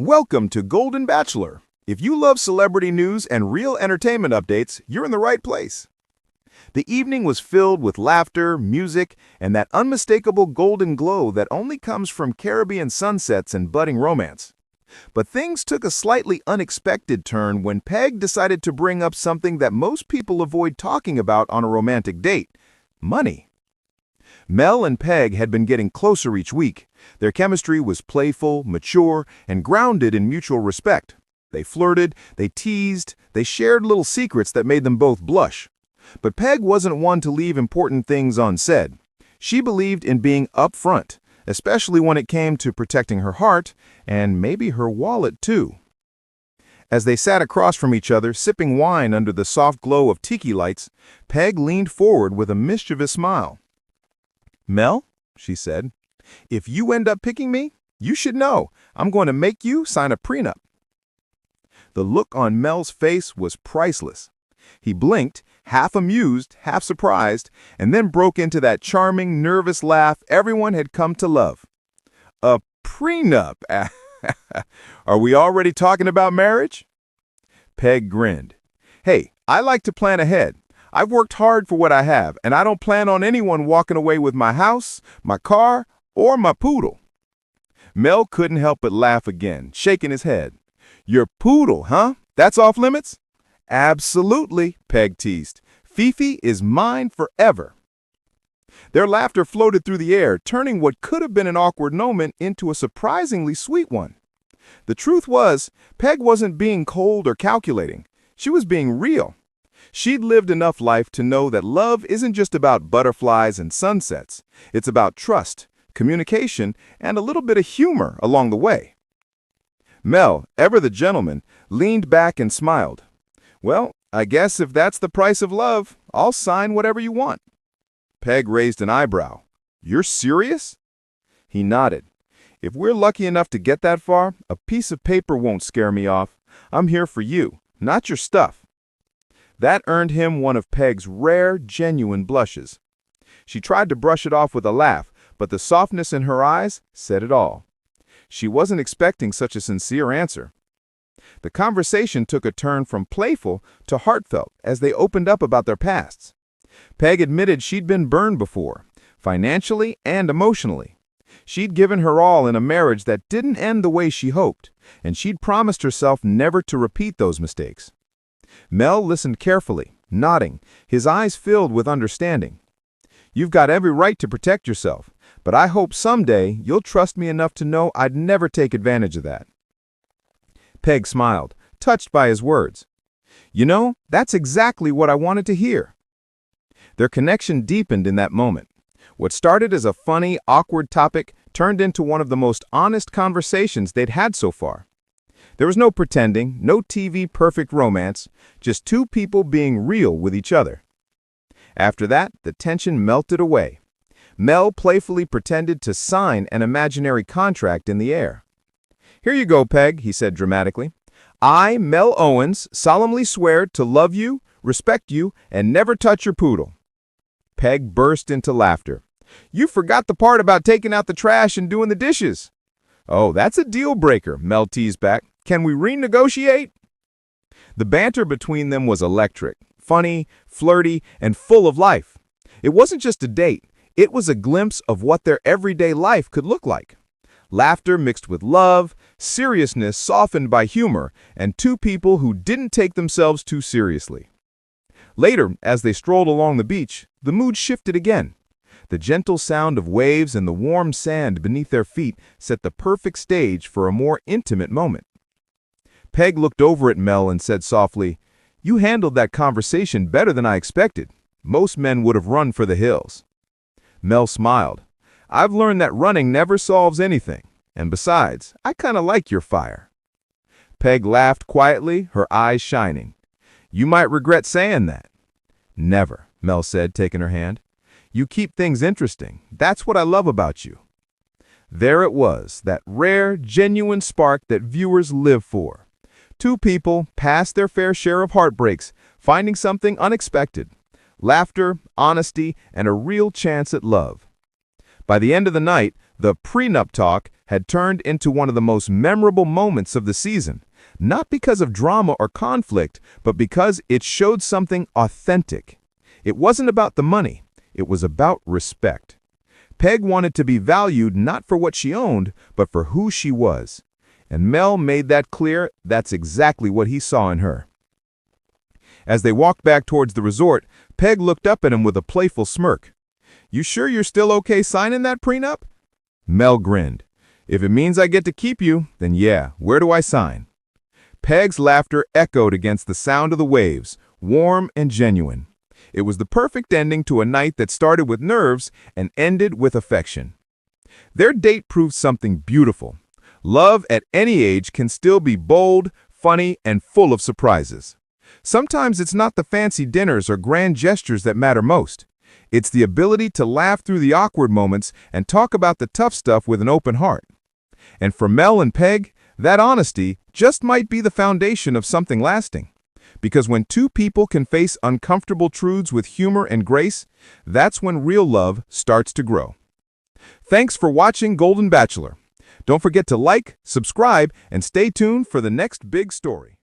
Welcome to Golden Bachelor. If you love celebrity news and real entertainment updates, you're in the right place. The evening was filled with laughter, music, and that unmistakable golden glow that only comes from Caribbean sunsets and budding romance. But things took a slightly unexpected turn when Peg decided to bring up something that most people avoid talking about on a romantic date: money. Mel and Peg had been getting closer each week. Their chemistry was playful, mature, and grounded in mutual respect. They flirted, they teased, they shared little secrets that made them both blush. But Peg wasn't one to leave important things unsaid. She believed in being upfront, especially when it came to protecting her heart and maybe her wallet too. As they sat across from each other, sipping wine under the soft glow of tiki lights, Peg leaned forward with a mischievous smile. "Mel," she said, "if you end up picking me, you should know I'm going to make you sign a prenup." The look on Mel's face was priceless. He blinked, half amused, half surprised, and then broke into that charming, nervous laugh everyone had come to love. "A prenup? Are we already talking about marriage?" Peg grinned. "Hey, I like to plan ahead. I've worked hard for what I have, and I don't plan on anyone walking away with my house, my car, or my poodle." Mel couldn't help but laugh again, shaking his head. "Your poodle, huh? That's off limits?" "Absolutely," Peg teased. "Fifi is mine forever." Their laughter floated through the air, turning what could have been an awkward moment into a surprisingly sweet one. The truth was, Peg wasn't being cold or calculating. She was being real. She'd lived enough life to know that love isn't just about butterflies and sunsets. It's about trust, communication, and a little bit of humor along the way. Mel, ever the gentleman, leaned back and smiled. "Well, I guess if that's the price of love, I'll sign whatever you want." Peg raised an eyebrow. "You're serious?" He nodded. "If we're lucky enough to get that far, a piece of paper won't scare me off. I'm here for you, not your stuff." That earned him one of Peg's rare, genuine blushes. She tried to brush it off with a laugh, but the softness in her eyes said it all. She wasn't expecting such a sincere answer. The conversation took a turn from playful to heartfelt as they opened up about their pasts. Peg admitted she'd been burned before, financially and emotionally. She'd given her all in a marriage that didn't end the way she hoped, and she'd promised herself never to repeat those mistakes. Mel listened carefully, nodding, his eyes filled with understanding. "You've got every right to protect yourself, but I hope someday you'll trust me enough to know I'd never take advantage of that." Peg smiled, touched by his words. "You know, that's exactly what I wanted to hear." Their connection deepened in that moment. What started as a funny, awkward topic turned into one of the most honest conversations they'd had so far. There was no pretending, no TV perfect romance, just two people being real with each other. After that, the tension melted away. Mel playfully pretended to sign an imaginary contract in the air. "Here you go, Peg," he said dramatically. "I, Mel Owens, solemnly swear to love you, respect you, and never touch your poodle." Peg burst into laughter. "You forgot the part about taking out the trash and doing the dishes." "Oh, that's a deal breaker," Mel teased back. "Can we renegotiate?" The banter between them was electric, funny, flirty, and full of life. It wasn't just a date. It was a glimpse of what their everyday life could look like. Laughter mixed with love, seriousness softened by humor, and two people who didn't take themselves too seriously. Later, as they strolled along the beach, the mood shifted again. The gentle sound of waves and the warm sand beneath their feet set the perfect stage for a more intimate moment. Peg looked over at Mel and said softly, "You handled that conversation better than I expected. Most men would have run for the hills." Mel smiled. "I've learned that running never solves anything. And besides, I kind of like your fire." Peg laughed quietly, her eyes shining. "You might regret saying that." "Never," Mel said, taking her hand. "You keep things interesting. That's what I love about you." There it was, that rare, genuine spark that viewers live for. Two people past their fair share of heartbreaks, finding something unexpected. Laughter, honesty, and a real chance at love. By the end of the night, the prenup talk had turned into one of the most memorable moments of the season, not because of drama or conflict, but because it showed something authentic. It wasn't about the money, it was about respect. Peg wanted to be valued not for what she owned, but for who she was. And Mel made that clear. That's exactly what he saw in her. As they walked back towards the resort, Peg looked up at him with a playful smirk. "You sure you're still okay signing that prenup?" Mel grinned. "If it means I get to keep you, then yeah, where do I sign?" Peg's laughter echoed against the sound of the waves, warm and genuine. It was the perfect ending to a night that started with nerves and ended with affection. Their date proved something beautiful. Love at any age can still be bold, funny, and full of surprises. Sometimes it's not the fancy dinners or grand gestures that matter most. It's the ability to laugh through the awkward moments and talk about the tough stuff with an open heart. And for Mel and Peg, that honesty just might be the foundation of something lasting. Because when two people can face uncomfortable truths with humor and grace, that's when real love starts to grow. Thanks for watching Golden Bachelor. Don't forget to like, subscribe, and stay tuned for the next big story.